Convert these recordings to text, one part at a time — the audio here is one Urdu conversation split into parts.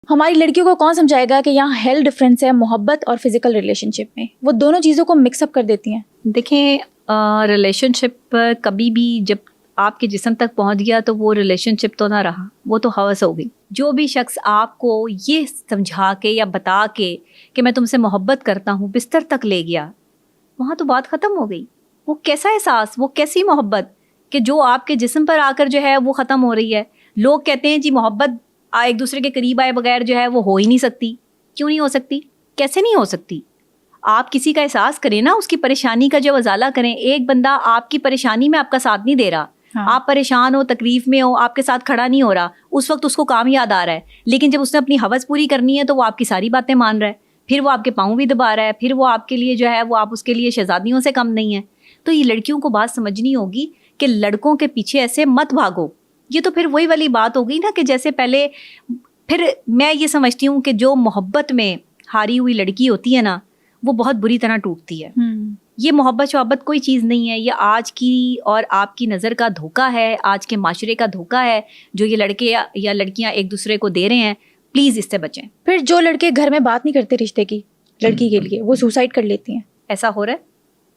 ہماری لڑکیوں کو کون سمجھائے گا کہ یہاں ہیل ڈفرینس ہے محبت اور فزیکل ریلیشن شپ میں؟ وہ دونوں چیزوں کو مکس اپ کر دیتی ہیں. دیکھیں ریلیشن شپ کبھی بھی جب آپ کے جسم تک پہنچ گیا تو وہ ریلیشن شپ تو نہ رہا, وہ تو ہوس ہو گئی. جو بھی شخص آپ کو یہ سمجھا کے یا بتا کے کہ میں تم سے محبت کرتا ہوں بستر تک لے گیا, وہاں تو بات ختم ہو گئی. وہ کیسا احساس, وہ کیسی محبت کہ جو آپ کے جسم پر آ کر جو ہے وہ ختم ہو رہی ہے. لوگ کہتے ہیں جی محبت ایک دوسرے کے قریب آئے بغیر جو ہے وہ ہو ہی نہیں سکتی. کیوں نہیں ہو سکتی؟ کیسے نہیں ہو سکتی؟ آپ کسی کا احساس کریں نا, اس کی پریشانی کا جو ازالہ کریں. ایک بندہ آپ کی پریشانی میں آپ کا ساتھ نہیں دے رہا, آپ پریشان ہو, تکلیف میں ہو, آپ کے ساتھ کھڑا نہیں ہو رہا, اس وقت اس کو کام یاد آ رہا ہے. لیکن جب اس نے اپنی ہوس پوری کرنی ہے تو وہ آپ کی ساری باتیں مان رہا ہے, پھر وہ آپ کے پاؤں بھی دبا رہا ہے, پھر وہ آپ کے لیے جو ہے وہ آپ اس کے لیے شہزادیوں سے کم نہیں ہے. تو یہ لڑکیوں کو بات سمجھنی ہوگی کہ لڑکوں کے پیچھے ایسے مت بھاگو. یہ تو پھر وہی والی بات ہو گئی نا کہ جیسے پہلے, پھر میں یہ سمجھتی ہوں کہ جو محبت میں ہاری ہوئی لڑکی ہوتی ہے نا وہ بہت بری طرح ٹوٹتی ہے. یہ محبت شحبت کوئی چیز نہیں ہے, یہ آج کی اور آپ کی نظر کا دھوکہ ہے, آج کے معاشرے کا دھوکہ ہے جو یہ لڑکے یا لڑکیاں ایک دوسرے کو دے رہے ہیں. پلیز اس سے بچیں. پھر جو لڑکے گھر میں بات نہیں کرتے رشتے کی لڑکی کے لیے, وہ سوسائڈ کر لیتی ہیں. ایسا ہو رہا ہے,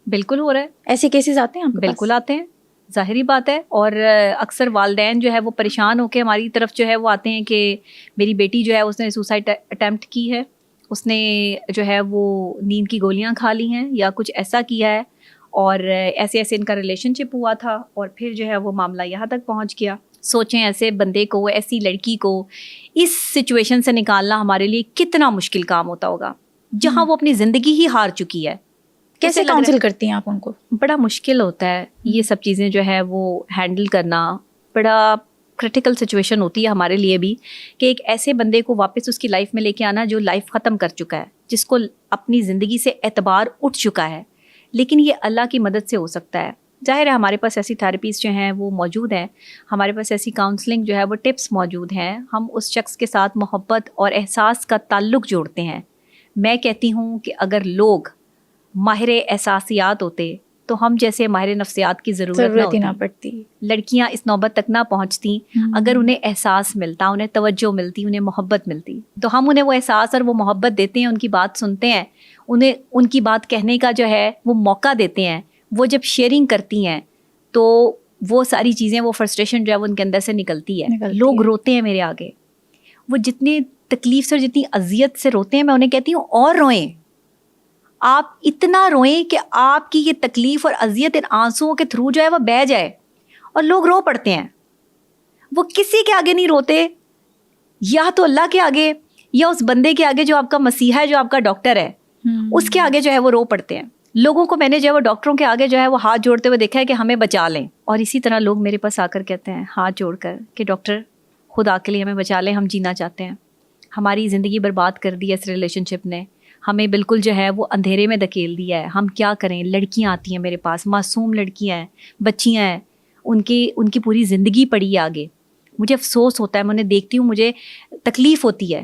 بالکل ہو رہا ہے. ایسے کیسز آتے ہیں آپ کے پاس؟ بالکل آتے ہیں, ظاہری بات ہے. اور اکثر والدین جو ہے وہ پریشان ہو کے ہماری طرف جو ہے وہ آتے ہیں کہ میری بیٹی جو ہے اس نے سوسائڈ اٹیمپٹ کی ہے, اس نے جو ہے وہ نیند کی گولیاں کھا لی ہیں یا کچھ ایسا کیا ہے, اور ایسے ایسے ان کا ریلیشن شپ ہوا تھا اور پھر جو ہے وہ معاملہ یہاں تک پہنچ گیا. سوچیں ایسے بندے کو, ایسی لڑکی کو اس سچویشن سے نکالنا ہمارے لیے کتنا مشکل کام ہوتا ہوگا جہاں وہ اپنی زندگی ہی ہار چکی ہے. کیسے کاؤنسل کرتی ہیں آپ ان کو؟ بڑا مشکل ہوتا ہے یہ سب چیزیں جو ہے وہ ہینڈل کرنا, بڑا کرٹیکل سچویشن ہوتی ہے ہمارے لیے بھی کہ ایک ایسے بندے کو واپس اس کی لائف میں لے کے آنا جو لائف ختم کر چکا ہے, جس کو اپنی زندگی سے اعتبار اٹھ چکا ہے. لیکن یہ اللہ کی مدد سے ہو سکتا ہے. ظاہر ہے ہمارے پاس ایسی تھراپیز جو ہیں وہ موجود ہیں, ہمارے پاس ایسی کاؤنسلنگ جو ہے وہ ٹپس موجود ہیں. ہم اس شخص کے ساتھ محبت اور احساس کا تعلق جوڑتے ہیں. میں کہتی ہوں کہ اگر لوگ ماہر احساسیات ہوتے تو ہم جیسے ماہر نفسیات کی ضرورت نہ پڑتی. لڑکیاں اس نوبت تک نہ پہنچتی اگر انہیں احساس ملتا, انہیں توجہ ملتی, انہیں محبت ملتی. تو ہم انہیں وہ احساس اور وہ محبت دیتے ہیں, ان کی بات سنتے ہیں, انہیں ان کی بات کہنے کا جو ہے وہ موقع دیتے ہیں. وہ جب شیئرنگ کرتی ہیں تو وہ ساری چیزیں, وہ فرسٹریشن جو ہے وہ ان کے اندر سے نکلتی ہے. لوگ روتے ہیں میرے آگے, وہ جتنی تکلیف سے اور جتنی اذیت سے روتے ہیں, میں انہیں کہتی ہوں اور روئیں, آپ اتنا روئیں کہ آپ کی یہ تکلیف اور اذیت ان آنسوؤں کے تھرو جو ہے وہ بہہ جائے. اور لوگ رو پڑتے ہیں, وہ کسی کے آگے نہیں روتے, یا تو اللہ کے آگے یا اس بندے کے آگے جو آپ کا مسیحا ہے, جو آپ کا ڈاکٹر ہے, اس کے آگے جو ہے وہ رو پڑتے ہیں. لوگوں کو میں نے جو ہے وہ ڈاکٹروں کے آگے جو ہے وہ ہاتھ جوڑتے ہوئے دیکھا ہے کہ ہمیں بچا لیں. اور اسی طرح لوگ میرے پاس آ کر کہتے ہیں ہاتھ جوڑ کر کہ ڈاکٹر خدا کے لیے ہمیں بچا لیں, ہم جینا چاہتے ہیں. ہماری زندگی برباد کر دی ہے اس ریلیشن شپ نے, ہمیں بالکل جو ہے وہ اندھیرے میں دھکیل دیا ہے, ہم کیا کریں. لڑکیاں آتی ہیں میرے پاس, معصوم لڑکیاں ہیں, بچیاں ہیں, ان کی پوری زندگی پڑی ہے آگے. مجھے افسوس ہوتا ہے, میں انہیں دیکھتی ہوں, مجھے تکلیف ہوتی ہے